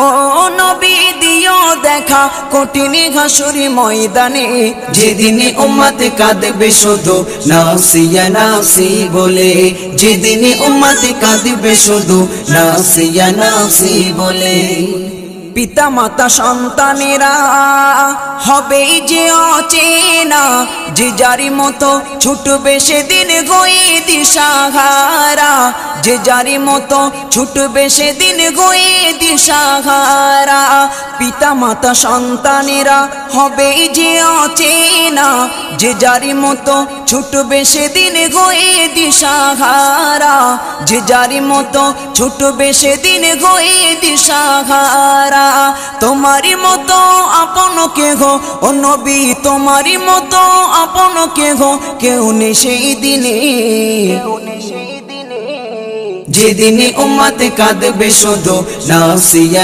ও নবী দিও দেখা কঠিন হাসুরি ময়দানে, যেদিনে উম্মত কাঁদবে শুধু নাফসি ইয়া নাফসি বলে, যেদিনে উম্মত কাঁদবে শুধু নাফসি ইয়া নাফসি বলে। পিতা মাতা সন্তানেরা হবে যে অচেনা, যে যারি মতো ছুটবে সেদিন গয়ে দিশাহারা, যে যারি মতো ছুটবে সেদিন গয়ে দিশাহারা। পিতা মাতা সন্তানেরা হবে যে অচেনা, যে যারি মতো ছুটবে সেদিন গয়ে দিশাহারা, যে যারি মতো ছুটবে সেদিন গয়ে দিশাহারা। তোমারি মতো আপন কেহ ও নবী, তোমারি মতো আপন কেহ কেউ নেই সেই দিনে, যেদিনে উম্মত কাঁদবে শুধু নাফসি ইয়া